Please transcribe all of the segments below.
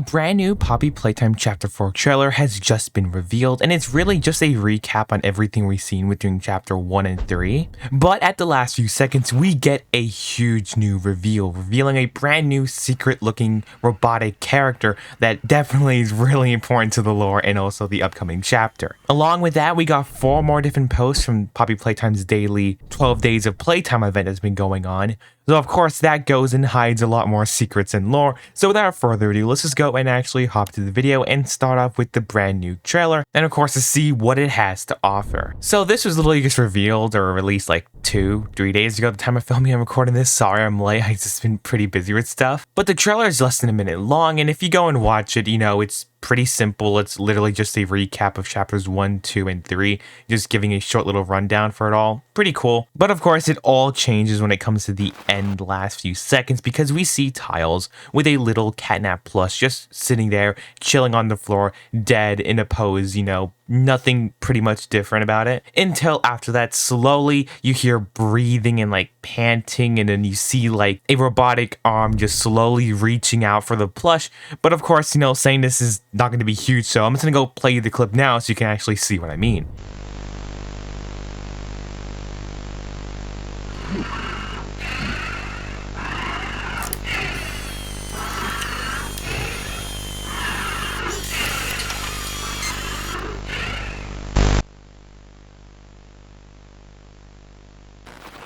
the brand new Poppy Playtime Chapter 4 trailer has just been revealed, and it's really just a recap on everything we've seen between Chapter 1 and 3. But at the last few seconds, we get a huge new reveal, revealing a brand new secret-looking robotic character that definitely is really important to the lore and also the upcoming chapter. Along with that, we got 4 more different posts from Poppy Playtime's daily 12 Days of Playtime event that's been going on. So of course that goes and hides a lot more secrets and lore, so without further ado, let's just go and actually hop to the video and start off with the brand new trailer, and of course to see what it has to offer. So this was literally just revealed or released like 2-3 days ago at the time of filming and recording this. Sorry I'm late, I've just been pretty busy with stuff. But the trailer is less than a minute long, and if you go and watch it, you know, it's pretty simple. It's literally just a recap of chapters 1, 2, and 3, just giving a short little rundown for it all. Pretty cool. But of course, it all changes when it comes to the end last few seconds, because we see Tiles with a little catnap plush just sitting there, chilling on the floor, dead in a pose, you know, nothing pretty much different about it. Until after that, slowly you hear breathing and like panting, and then you see like a robotic arm just slowly reaching out for the plush. But of course, you know, saying this is not going to be huge, so I'm just going to go play the clip now so you can actually see what I mean.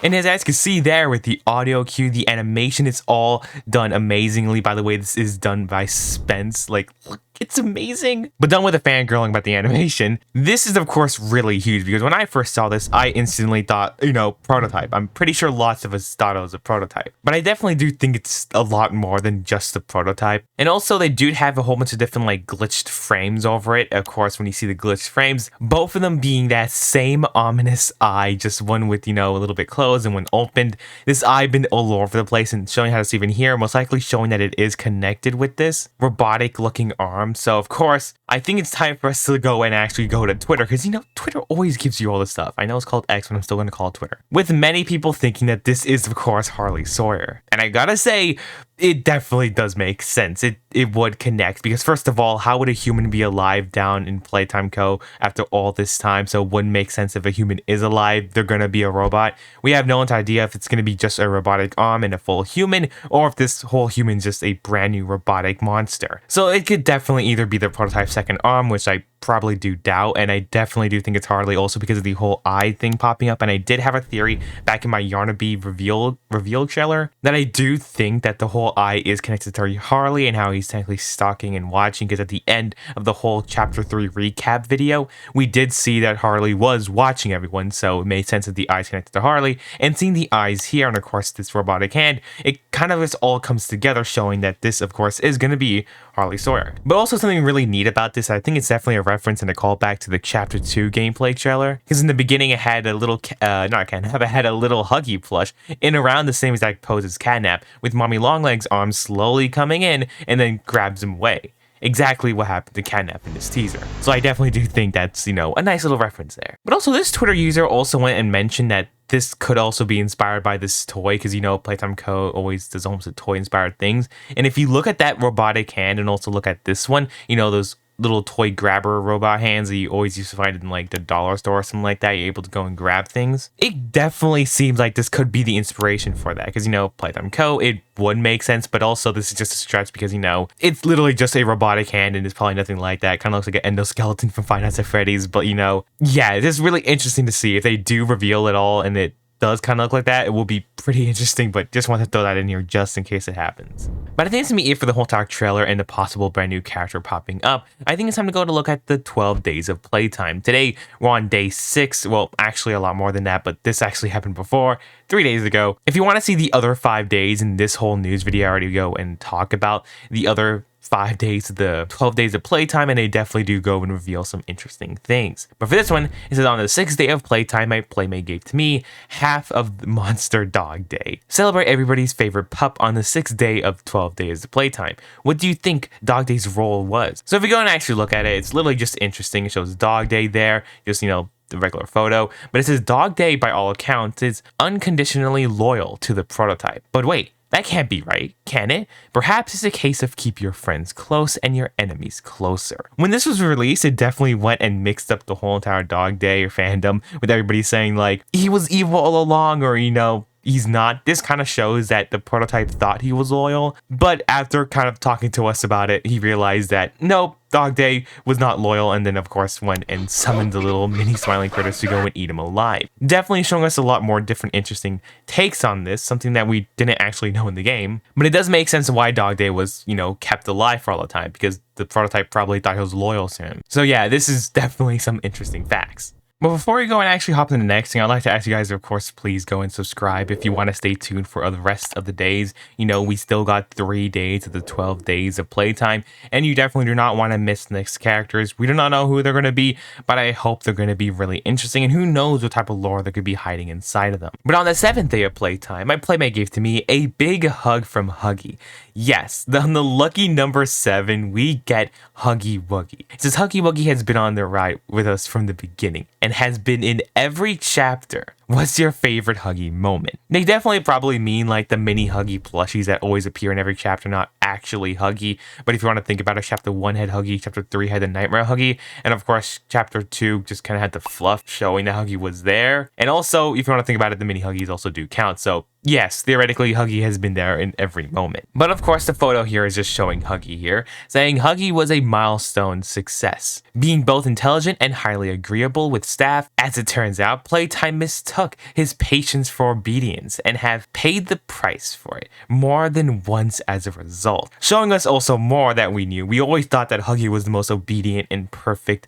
And as you guys can see there with the audio cue, the animation, it's all done amazingly. By the way, this is done by Spence. Like, look, it's amazing. But done with the fangirling about the animation, this is of course really huge, because when I first saw this, I instantly thought, you know, prototype. I'm pretty sure lots of us thought it was a prototype. But I definitely do think it's a lot more than just a prototype. And also they do have a whole bunch of different like glitched frames over it. Of course, when you see the glitched frames, both of them being that same ominous eye, just one with, you know, a little bit closed, and when opened, this eye been all over the place and showing how to see even here, most likely showing that it is connected with this robotic looking arm. So of course, I think it's time for us to go and actually go to Twitter, because you know, Twitter always gives you all this stuff. I know it's called X, but I'm still going to call it Twitter. With many people thinking that this is of course Harley Sawyer. And I gotta say, it definitely does make sense. It would connect, because first of all, how would a human be alive down in Playtime Co. after all this time? So it wouldn't make sense if a human is alive, they're gonna be a robot. We have no idea if it's gonna be just a robotic arm and a full human, or if this whole human's just a brand new robotic monster. So it could definitely either be the prototype second arm, which I probably do doubt, and I definitely do think it's Harley, also because of the whole eye thing popping up. And I did have a theory back in my Yarnaby reveal trailer that I do think that the whole eye is connected to Harley, and how he's technically stalking and watching, because at the end of the whole chapter 3 recap video, we did see that Harley was watching everyone, so it made sense that the eyes connected to Harley. And seeing the eyes here, and of course this robotic hand, it kind of just all comes together, showing that this of course is going to be Harley Sawyer. But also something really neat about this, I think it's definitely a reference and a callback to the chapter 2 gameplay trailer, because in the beginning it had a little it had a little Huggy plush in around the same exact pose as Catnap, with Mommy Longleg's arms slowly coming in and then grabs him away. Exactly what happened to Catnap in this teaser. So I definitely do think that's, you know, a nice little reference there. But also this Twitter user also went and mentioned that this could also be inspired by this toy, because, you know, Playtime Co. always does almost a toy-inspired things. And if you look at that robotic hand and also look at this one, you know, those little toy grabber robot hands that you always used to find in like the dollar store or something like that, you're able to go and grab things. It definitely seems like this could be the inspiration for that, because, you know, Playtime Co., it would make sense, but also this is just a stretch, because, you know, it's literally just a robotic hand and it's probably nothing like that. It kind of looks like an endoskeleton from Five Nights at Freddy's, but, you know, yeah, it is really interesting to see if they do reveal it all and it does kind of look like that. It will be pretty interesting, but just want to throw that in here just in case it happens. But I think it's gonna be it for the whole talk trailer and the possible brand new character popping up. I think it's time to go to look at the 12 days of playtime. Today we're on day 6. Well, actually a lot more than that, but this actually happened before 3 days ago. If you want to see the other 5 days in this whole news video, I already go and talk about the other 5 days of the 12 days of playtime, and they definitely do go and reveal some interesting things. But for this one, it says on the 6th day of playtime, my playmate gave to me half of the Monster Dog Day. Celebrate everybody's favorite pup on the 6th day of 12 days of playtime. What do you think Dog Day's role was? So if you go and actually look at it, it's literally just interesting. It shows Dog Day there, just, you know, the regular photo, but it says Dog Day by all accounts is unconditionally loyal to the prototype. But wait, That can't be right, can it? Perhaps it's a case of keep your friends close and your enemies closer. When this was released, it definitely went and mixed up the whole entire Dog Day or fandom with everybody saying like, he was evil all along, or he's not. This kind of shows that the prototype thought he was loyal, but after kind of talking to us about it, he realized that nope, Dog Day was not loyal, and then of course went and summoned the little mini smiling critters to go and eat him alive. Definitely showing us a lot more different interesting takes on this, something that we didn't actually know in the game. But it does make sense why Dog Day was, kept alive for all the time, because the prototype probably thought he was loyal to him. So yeah, this is definitely some interesting facts. But before we go and actually hop into the next thing, I'd like to ask you guys, of course, please go and subscribe if you want to stay tuned for the rest of the days. We still got 3 days of the 12 days of playtime, and you definitely do not want to miss the next characters. We do not know who they're going to be, but I hope they're going to be really interesting, and who knows what type of lore there could be hiding inside of them. But on the 7th day of playtime, my playmate gave to me a big hug from Huggy. Yes, on the lucky number 7, we get Huggy Wuggy. Since Huggy Wuggy has been on the ride with us from the beginning, and has been in every chapter. What's your favorite Huggy moment? They definitely probably mean like the mini Huggy plushies that always appear in every chapter, not actually Huggy. But if you want to think about it, chapter 1 had Huggy, chapter 3 had the Nightmare Huggy, and of course chapter 2 just kind of had the fluff showing that Huggy was there. And also, if you want to think about it, the mini Huggies also do count. So yes, theoretically, Huggy has been there in every moment. But of course, the photo here is just showing Huggy here, saying Huggy was a milestone success, being both intelligent and highly agreeable with staff. As it turns out, Playtime mistook his patience for obedience and have paid the price for it more than once as a result, showing us also more that we knew. We always thought that Huggy was the most obedient and perfect,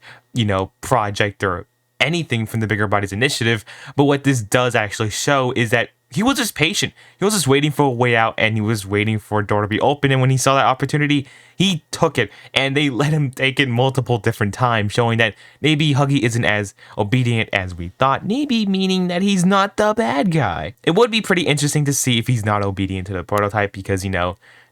project or anything from the Bigger Bodies initiative, but what this does actually show is that he was just patient. He was just waiting for a way out, and he was waiting for a door to be open, and when he saw that opportunity, he took it, and they let him take it multiple different times, showing that maybe Huggy isn't as obedient as we thought, maybe meaning that he's not the bad guy. It would be pretty interesting to see if he's not obedient to the prototype, because,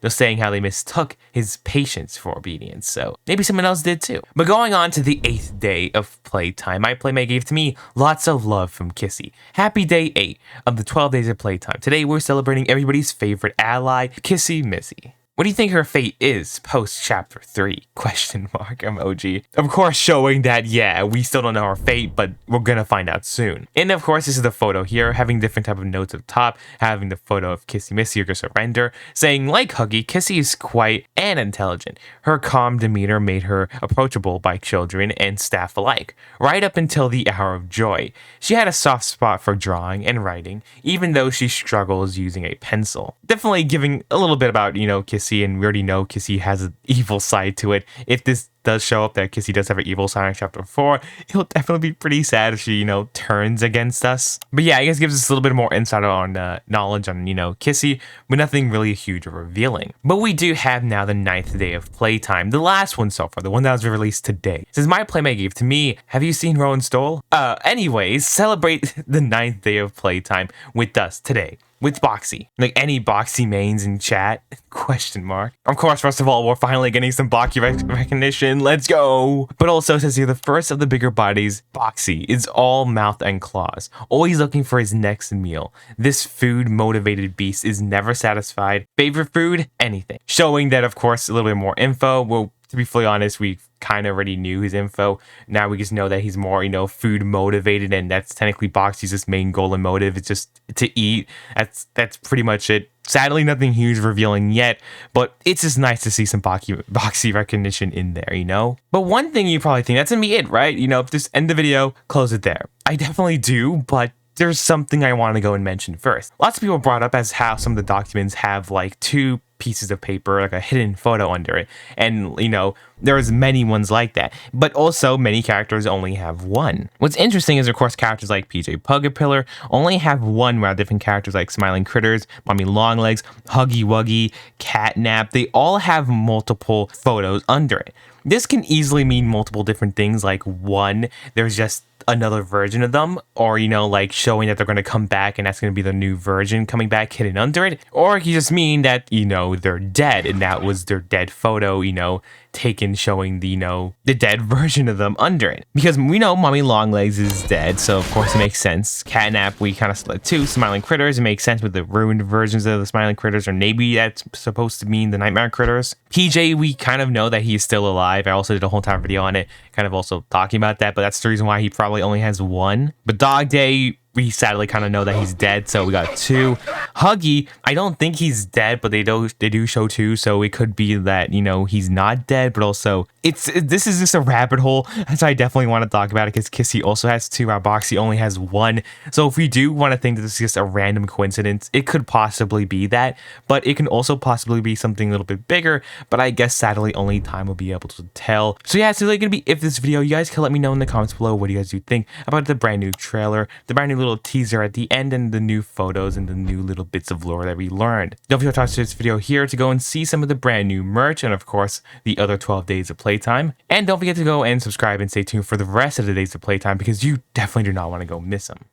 just saying how they mistook his patience for obedience, so maybe someone else did too. But going on to the 8th day of playtime, my playmate gave to me lots of love from Kissy. Happy day 8 of the 12 days of playtime. Today we're celebrating everybody's favorite ally, Kissy Missy. What do you think her fate is post chapter 3? Question mark emoji. Of course, showing that, yeah, we still don't know her fate, but we're gonna find out soon. And of course, this is the photo here, having different type of notes up top, having the photo of Kissy Missy or Surrender, saying, like Huggy, Kissy is quiet and intelligent. Her calm demeanor made her approachable by children and staff alike, right up until the hour of joy. She had a soft spot for drawing and writing, even though she struggles using a pencil. Definitely giving a little bit about, Kissy, and we already know Kissy has an evil side to it. If this does show up that Kissy does have an evil side in chapter 4, it'll definitely be pretty sad if she, turns against us. But yeah, I guess gives us a little bit more insight on knowledge on, Kissy, but nothing really huge or revealing. But we do have now the 9th day of playtime, the last one so far, the one that was released today. Since my playmate gave to me, have you seen Rowan Stoll? Anyways, celebrate the 9th day of playtime with us today. With Boxy. Like any Boxy mains in chat? Question mark. Of course, first of all, we're finally getting some Boxy recognition. Let's go! But also, says here, the first of the Bigger Bodies, Boxy, is all mouth and claws, always looking for his next meal. This food-motivated beast is never satisfied. Favorite food? Anything. Showing that, of course, a little bit more info. Well, to be fully honest, we kind of already knew his info. Now we just know that he's more, food motivated, and that's technically Boxy's just main goal and motive. It's just to eat. That's pretty much it. Sadly, nothing huge revealing yet, but it's just nice to see some Boxy recognition in there, But one thing you probably think, that's gonna be it, right? Just end the video, close it there. I definitely do, but there's something I want to go and mention first. Lots of people brought up as how some of the documents have like 2 pieces of paper, like a hidden photo under it. And, there's many ones like that. But also, many characters only have 1. What's interesting is, of course, characters like PJ Pugapillar only have 1, while different characters like Smiling Critters, Mommy Longlegs, Huggy Wuggy, Catnap, they all have multiple photos under it. This can easily mean multiple different things, like one, there's just another version of them, or like showing that they're going to come back and that's going to be the new version coming back hidden under it, or it could just mean that they're dead and that was their dead photo taken showing the dead version of them under it, because we know Mommy Longlegs is dead, so of course it makes sense. Catnap, we kind of split too. Smiling Critters, it makes sense with the ruined versions of the Smiling Critters, or maybe that's supposed to mean the Nightmare Critters. PJ, we kind of know that he's still alive. I also did a whole entire video on it, kind of also talking about that, but that's the reason why he probably only has one. But Dog Day, we sadly kind of know that he's dead, so we got 2. Huggy, I don't think he's dead, but they do show 2, so it could be that he's not dead, but also this is just a rabbit hole, so I definitely want to talk about it because Kissy also has 2, our Boxy only has 1. So if we do want to think that this is just a random coincidence, it could possibly be that, but it can also possibly be something a little bit bigger. But I guess sadly only time will be able to tell. So yeah, so that's gonna be it for this video. You guys can let me know in the comments below what do you guys do think about the brand new trailer, the brand new little teaser at the end, and the new photos and the new little bits of lore that we learned. Don't forget to watch this video here to go and see some of the brand new merch and of course the other 12 days of playtime. And don't forget to go and subscribe and stay tuned for the rest of the days of playtime because you definitely do not want to go miss them.